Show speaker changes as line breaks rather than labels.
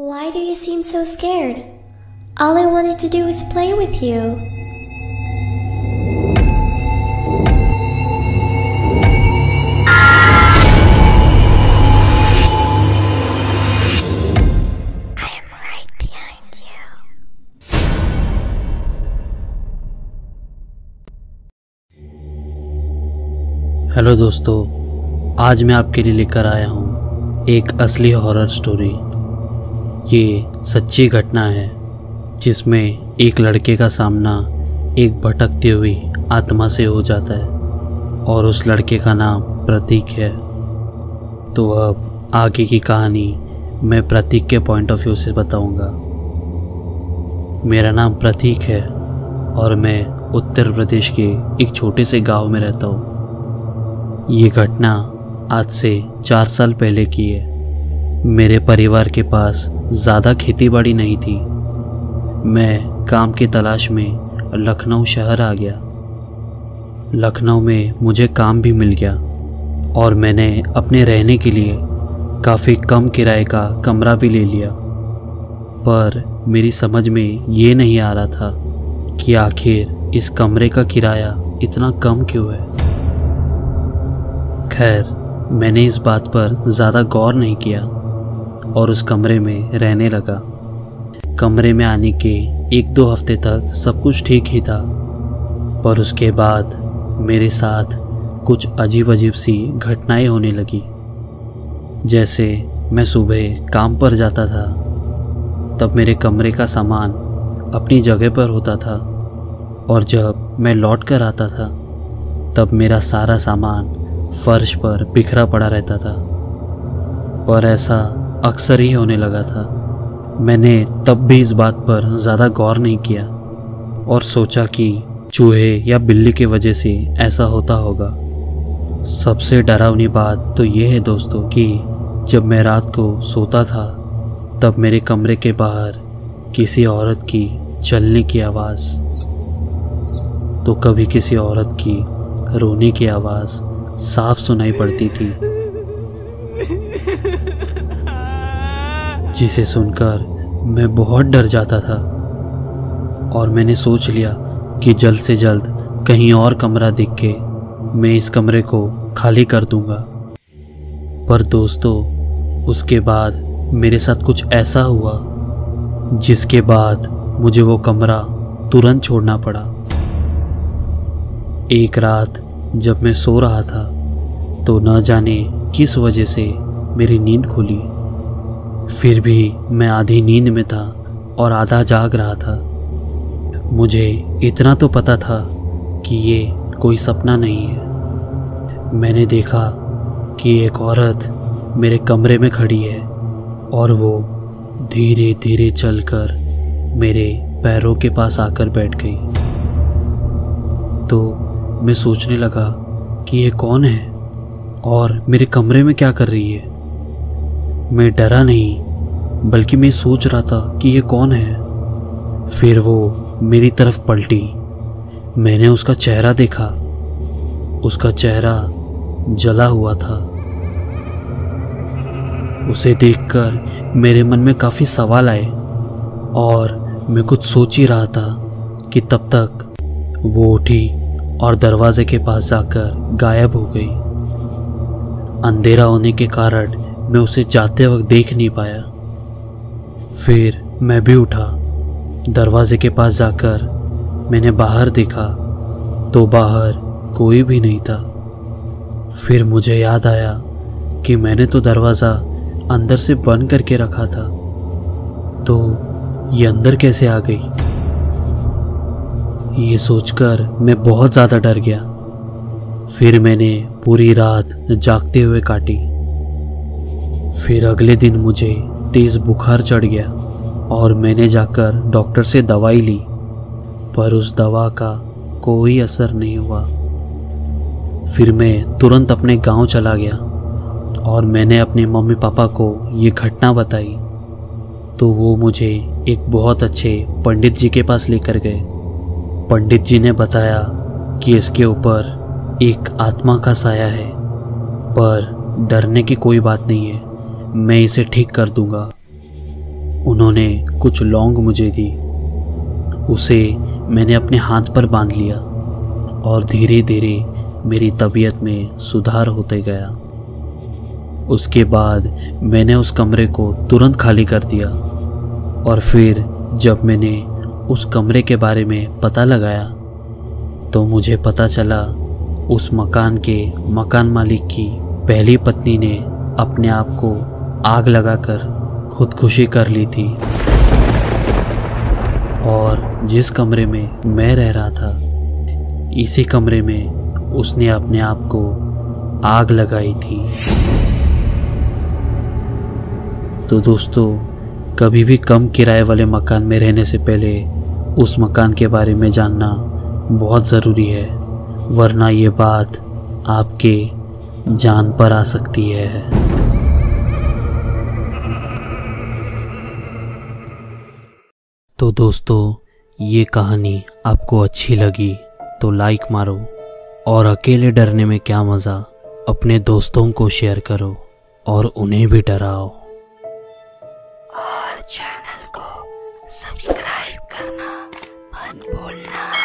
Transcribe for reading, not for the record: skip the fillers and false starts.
Why do you seem so scared? All I wanted to do was play with you. I am right behind you.
Hello दोस्तों, आज मैं आपके लिए लेकर आया हूँ एक असली हॉरर स्टोरी। ये सच्ची घटना है जिसमें एक लड़के का सामना एक भटकती हुई आत्मा से हो जाता है और उस लड़के का नाम प्रतीक है। तो अब आगे की कहानी मैं प्रतीक के पॉइंट ऑफ व्यू से बताऊंगा। मेरा नाम प्रतीक है और मैं उत्तर प्रदेश के एक छोटे से गांव में रहता हूँ। ये घटना आज से 4 साल पहले की है। मेरे परिवार के पास ज़्यादा खेतीबाड़ी नहीं थी। मैं काम की तलाश में लखनऊ शहर आ गया। लखनऊ में मुझे काम भी मिल गया और मैंने अपने रहने के लिए काफ़ी कम किराए का कमरा भी ले लिया। पर मेरी समझ में ये नहीं आ रहा था कि आखिर इस कमरे का किराया इतना कम क्यों है। खैर, मैंने इस बात पर ज़्यादा गौर नहीं किया और उस कमरे में रहने लगा। कमरे में आने के 1-2 हफ्ते तक सब कुछ ठीक ही था, पर उसके बाद मेरे साथ कुछ अजीब अजीब सी घटनाएं होने लगी। जैसे मैं सुबह काम पर जाता था तब मेरे कमरे का सामान अपनी जगह पर होता था और जब मैं लौट कर आता था तब मेरा सारा सामान फर्श पर बिखरा पड़ा रहता था। पर ऐसा अक्सर ही होने लगा था। मैंने तब भी इस बात पर ज़्यादा गौर नहीं किया और सोचा कि चूहे या बिल्ली की वजह से ऐसा होता होगा। सबसे डरावनी बात तो ये है दोस्तों कि जब मैं रात को सोता था तब मेरे कमरे के बाहर किसी औरत की चलने की आवाज़, तो कभी किसी औरत की रोने की आवाज़ साफ सुनाई पड़ती थी, जिसे सुनकर मैं बहुत डर जाता था और मैंने सोच लिया कि जल्द से जल्द कहीं और कमरा देख के मैं इस कमरे को खाली कर दूंगा। पर दोस्तों, उसके बाद मेरे साथ कुछ ऐसा हुआ जिसके बाद मुझे वो कमरा तुरंत छोड़ना पड़ा। एक रात जब मैं सो रहा था तो न जाने किस वजह से मेरी नींद खुली। फिर भी मैं आधी नींद में था और आधा जाग रहा था। मुझे इतना तो पता था कि ये कोई सपना नहीं है। मैंने देखा कि एक औरत मेरे कमरे में खड़ी है और वो धीरे धीरे चलकर मेरे पैरों के पास आकर बैठ गई। तो मैं सोचने लगा कि ये कौन है और मेरे कमरे में क्या कर रही है। मैं डरा नहीं, बल्कि मैं सोच रहा था कि ये कौन है। फिर वो मेरी तरफ पलटी। मैंने उसका चेहरा देखा। उसका चेहरा जला हुआ था। उसे देखकर मेरे मन में काफ़ी सवाल आए और मैं कुछ सोच ही रहा था कि तब तक वो उठी और दरवाजे के पास जाकर गायब हो गई। अंधेरा होने के कारण मैं उसे जाते वक्त देख नहीं पाया। फिर मैं भी उठा। दरवाजे के पास जाकर मैंने बाहर देखा तो बाहर कोई भी नहीं था। फिर मुझे याद आया कि मैंने तो दरवाज़ा अंदर से बंद करके रखा था, तो ये अंदर कैसे आ गई। ये सोचकर मैं बहुत ज़्यादा डर गया। फिर मैंने पूरी रात जागते हुए काटी। फिर अगले दिन मुझे तेज़ बुखार चढ़ गया और मैंने जाकर डॉक्टर से दवाई ली, पर उस दवा का कोई असर नहीं हुआ। फिर मैं तुरंत अपने गांव चला गया और मैंने अपने मम्मी पापा को ये घटना बताई, तो वो मुझे एक बहुत अच्छे पंडित जी के पास लेकर गए। पंडित जी ने बताया कि इसके ऊपर एक आत्मा का साया है, पर डरने की कोई बात नहीं है, मैं इसे ठीक कर दूंगा। उन्होंने कुछ लौंग मुझे दी। उसे मैंने अपने हाथ पर बांध लिया और धीरे धीरे मेरी तबीयत में सुधार होते गया। उसके बाद मैंने उस कमरे को तुरंत खाली कर दिया और फिर जब मैंने उस कमरे के बारे में पता लगाया तो मुझे पता चला उस मकान के मकान मालिक की पहली पत्नी ने अपने आप को आग लगाकर खुदकुशी कर ली थी और जिस कमरे में मैं रह रहा था इसी कमरे में उसने अपने आप को आग लगाई थी। तो दोस्तों, कभी भी कम किराए वाले मकान में रहने से पहले उस मकान के बारे में जानना बहुत ज़रूरी है, वरना ये बात आपके जान पर आ सकती है। तो दोस्तों, ये कहानी आपको अच्छी लगी तो लाइक मारो और अकेले डरने में क्या मज़ा, अपने दोस्तों को शेयर करो और उन्हें भी डराओ।
और चैनल को सब्सक्राइब करना मत भूलना।